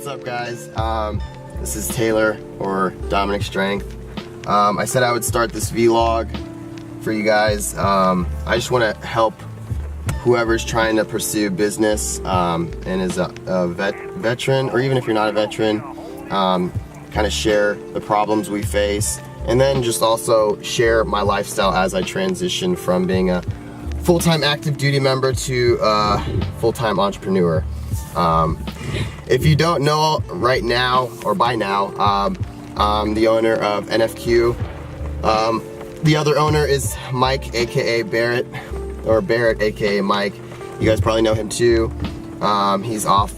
up, guys? This is Taylor, or Dominic Strength. I said I would start this vlog for you guys. I just want to help whoever's trying to pursue business and is a veteran, or even if you're not a veteran, kind of share the problems we face, and then just also share my lifestyle as I transition from being a full-time active duty member to a full-time entrepreneur. If you don't know right now, or by now, I'm the owner of NFQ. The other owner is Mike, aka Barrett, or Barrett, aka Mike. You guys probably know him too. He's off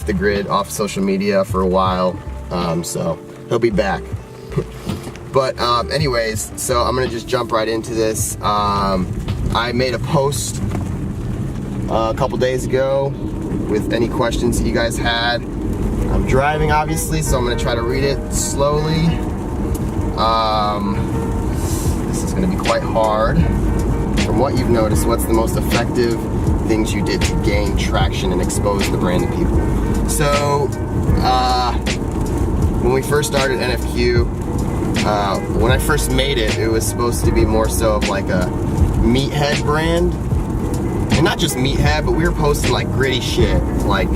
the grid, off social media for a while, so he'll be back. But anyways, so I'm gonna just jump right into this. I made a post a couple days ago with any questions that you guys had. I'm driving, obviously, so I'm gonna try to read it slowly. This is gonna be quite hard. From what you've noticed, what's the most effective things you did to gain traction and expose the brand to people? So, when we first started NFQ, when I first made it, it was supposed to be more so of like a meathead brand. And not just meathead, but we were posting like gritty shit. Like,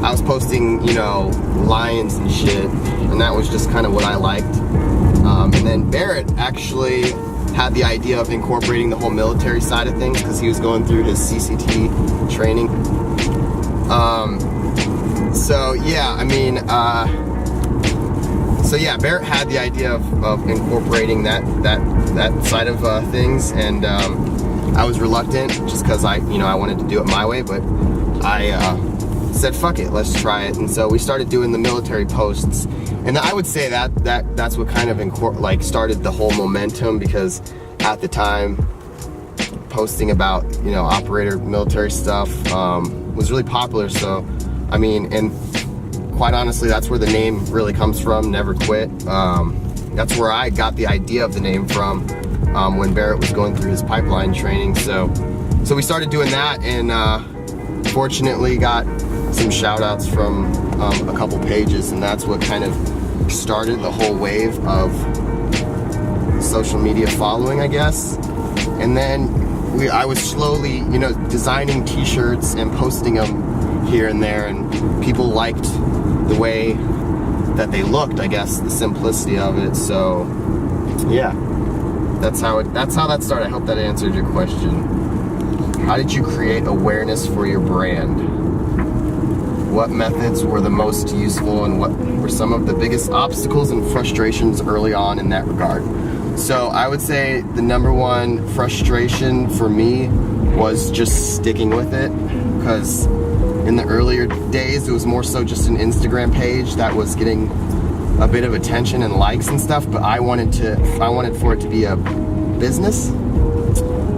I was posting, you know, lions and shit, and that was just kind of what I liked. And then Barrett actually had the idea of incorporating the whole military side of things because he was going through his CCT training. So yeah, I mean, Barrett had the idea of incorporating that side of things, and I was reluctant just because I wanted to do it my way, but I said fuck it, let's try it. And so we started doing the military posts, and I would say that's what kind of started the whole momentum, because at the time posting about operator military stuff was really popular. So I mean, and quite honestly, that's where the name really comes from, Never Quit. That's where I got the idea of the name from, when Barrett was going through his pipeline training. So we started doing that, and fortunately got some shout outs from a couple pages, and that's what kind of started the whole wave of social media following, I guess. And then I was slowly, designing t-shirts and posting them here and there, and people liked the way that they looked, I guess, the simplicity of it. So yeah, that's how that started. I hope that answered your question. How did you create awareness for your brand? What methods were the most useful, and what were some of the biggest obstacles and frustrations early on in that regard? So I would say the number one frustration for me was just sticking with it, because in the earlier days it was more so just an Instagram page that was getting a bit of attention and likes and stuff, but I wanted for it to be a business,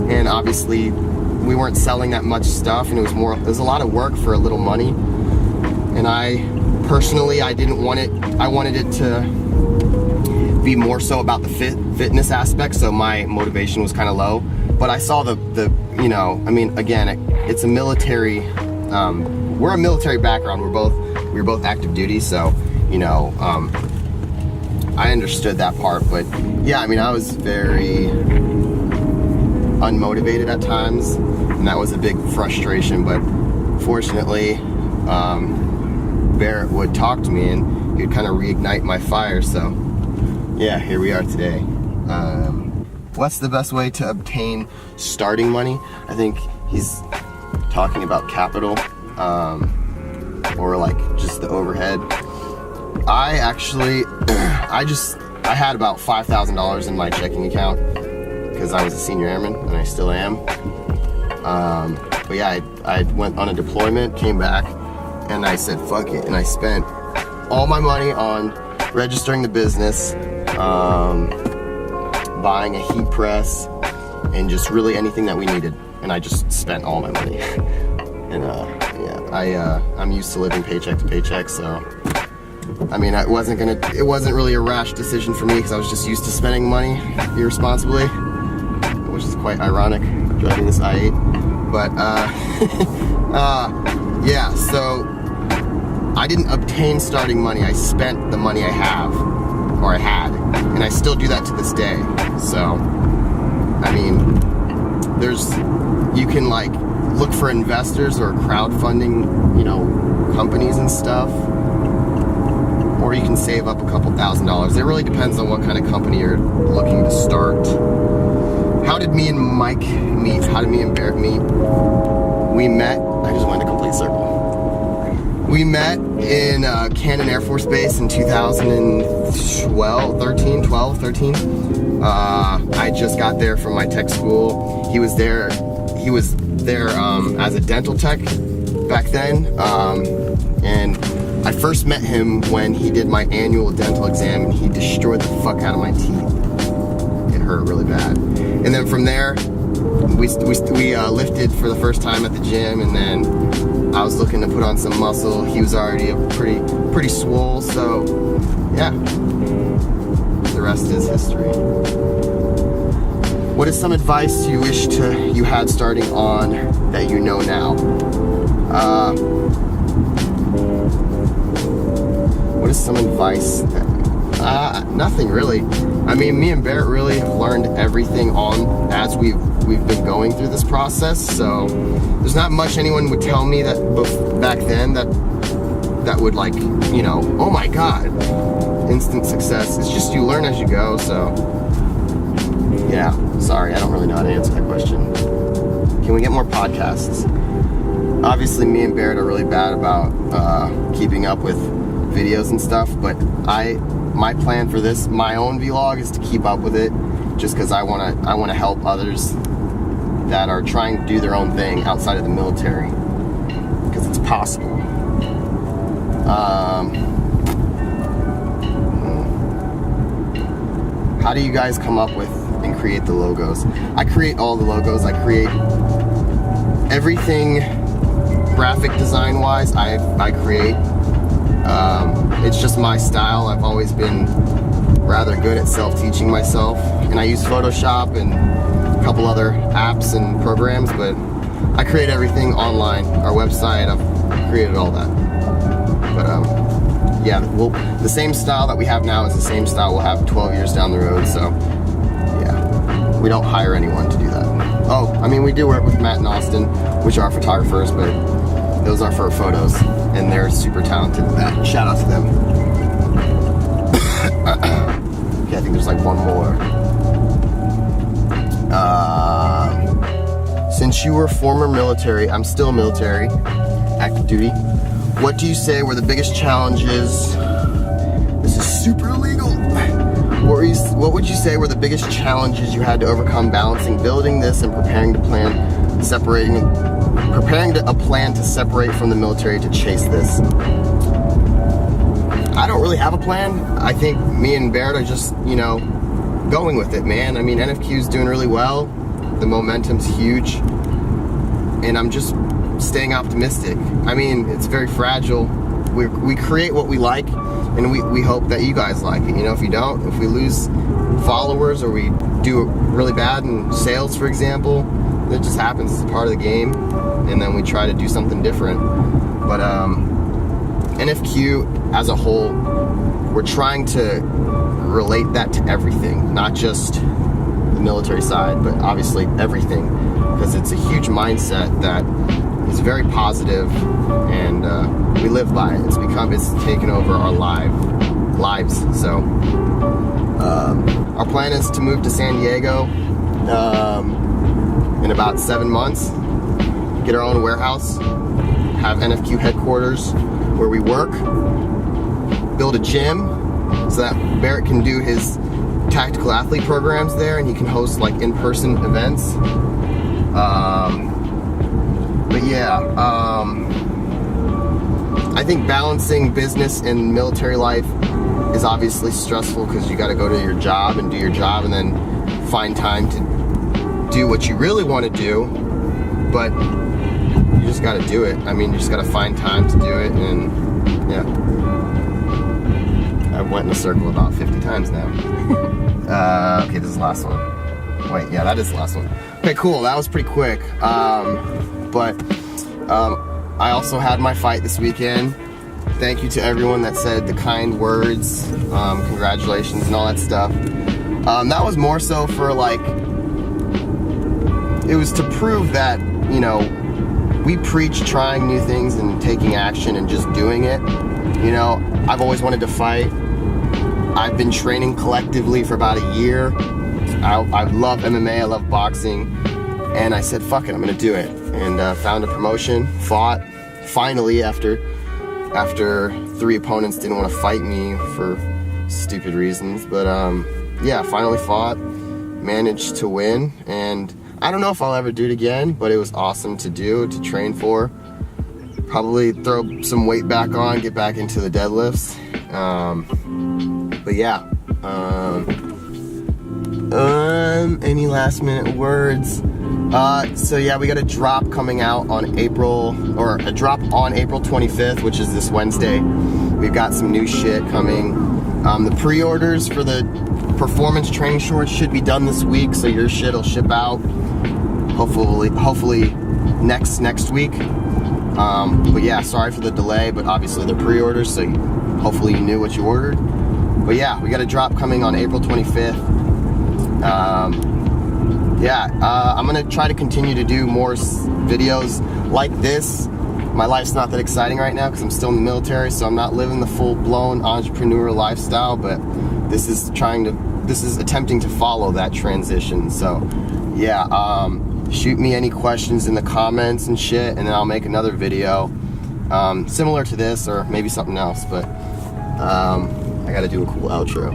and obviously we weren't selling that much stuff, and it was a lot of work for a little money. And I personally, I didn't want it. I wanted it to be more so about the fitness aspect, so my motivation was kind of low. But I saw I mean, again, it's a military. We're a military background. We were both active duty, so I understood that part. But yeah, I mean, I was very unmotivated at times, and that was a big frustration. But fortunately, Barrett would talk to me, and he would kind of reignite my fire. So yeah, here we are today. What's the best way to obtain starting money? I think he's talking about capital, or like just the overhead. I actually, I had about $5,000 in my checking account because I was a senior airman, and I still am. But yeah, I went on a deployment, came back, and I said fuck it, and I spent all my money on registering the business, buying a heat press, and just really anything that we needed, and I just spent all my money. And yeah, I'm used to living paycheck to paycheck, so I mean, it wasn't really a rash decision for me, because I was just used to spending money irresponsibly, which is quite ironic, driving this I-8. But yeah, so I didn't obtain starting money. I spent the money I have, or I had, and I still do that to this day. So, I mean, you can like look for investors or crowdfunding, you know, companies and stuff, or you can save up a couple $1,000s. It really depends on what kind of company you're looking to start. How did me and Mike meet? How did me and Barrett meet? We met, I just went a complete circle. We met in Cannon Air Force Base in 2013. I just got there from my tech school. He was there as a dental tech back then. And I first met him when he did my annual dental exam, and he destroyed the fuck out of my teeth. It hurt really bad. And then from there, we lifted for the first time at the gym, and then I was looking to put on some muscle. He was already pretty swole, so yeah, the rest is history. What is some advice you wish you had starting on that you know now? What is some advice? Nothing really. I mean, me and Barrett really have learned everything on as we've been going through this process. So there's not much anyone would tell me that back then that would, like, you know, oh my god, instant success. It's just you learn as you go. So yeah, sorry, I don't really know how to answer that question. Can we get more podcasts? Obviously, me and Barrett are really bad about keeping up with videos and stuff, but my plan for this, my own vlog, is to keep up with it, just because I want to help others that are trying to do their own thing outside of the military, because it's possible. How do you guys come up with and create the logos? I create all the logos. I create everything graphic design wise. I create. It's just my style. I've always been rather good at self-teaching myself, and I use Photoshop and a couple other apps and programs, but I create everything online. Our website, I've created all that. But yeah, the same style that we have now is the same style we'll have 12 years down the road, so yeah, we don't hire anyone to do that. Oh, I mean, we do work with Matt and Austin, which are photographers, but those are for photos, and they're super talented at that. Shout out to them. Okay, I think there's like one more. Since you were former military, I'm still military, active duty, what do you say were the biggest challenges? This is super illegal. What would you say were the biggest challenges you had to overcome balancing building this and preparing a plan to separate from the military to chase this? I don't really have a plan. I think me and Barrett are just, you know, going with it, man. I mean, NFQ's doing really well. The momentum's huge. And I'm just staying optimistic. I mean, it's very fragile. We create what we like, and we hope that you guys like it. You know, if you don't, if we lose followers or we do really bad in sales, for example, it just happens. It's a part of the game, and then we try to do something different. But NFQ as a whole, we're trying to relate that to everything, not just the military side, but obviously everything, because it's a huge mindset that is very positive, and we live by it. It's taken over our lives. So our plan is to move to San Diego in about 7 months, get our own warehouse, have NFQ headquarters where we work, build a gym so that Barrett can do his tactical athlete programs there, and he can host like in-person events. But yeah, I think balancing business and military life is obviously stressful, because you got to go to your job and do your job, and then find time to do what you really want to do, but you just got to do it. I mean, you just got to find time to do it, and yeah. I've went in a circle about 50 times now. Okay, this is the last one. Wait, yeah, that is the last one. Okay, cool, that was pretty quick. But I also had my fight this weekend. thank you to everyone that said the kind words, congratulations and all that stuff. That was more so for like, it was to prove that, you know, we preach trying new things and taking action and just doing it. You know, I've always wanted to fight. I've been training collectively for about a year. I love MMA, I love boxing, and I said, fuck it, I'm gonna do it. And found a promotion, fought, finally, after 3 opponents didn't want to fight me for stupid reasons. But yeah, finally fought, managed to win, and I don't know if I'll ever do it again, but it was awesome to do, to train for. Probably throw some weight back on, get back into the deadlifts. But yeah, any last minute words? So yeah, we got a drop coming out on April 25th, which is this Wednesday. We've got some new shit coming. The pre-orders for the performance training shorts should be done this week, so your shit will ship out hopefully next week. But yeah, sorry for the delay, but obviously they're pre-orders, so hopefully you knew what you ordered. But yeah, we got a drop coming on April 25th. I'm gonna try to continue to do more videos like this. My life's not that exciting right now because I'm still in the military, so I'm not living the full-blown entrepreneur lifestyle, but this is attempting to follow that transition. So yeah, shoot me any questions in the comments and shit, and then I'll make another video similar to this, or maybe something else. But I gotta do a cool outro.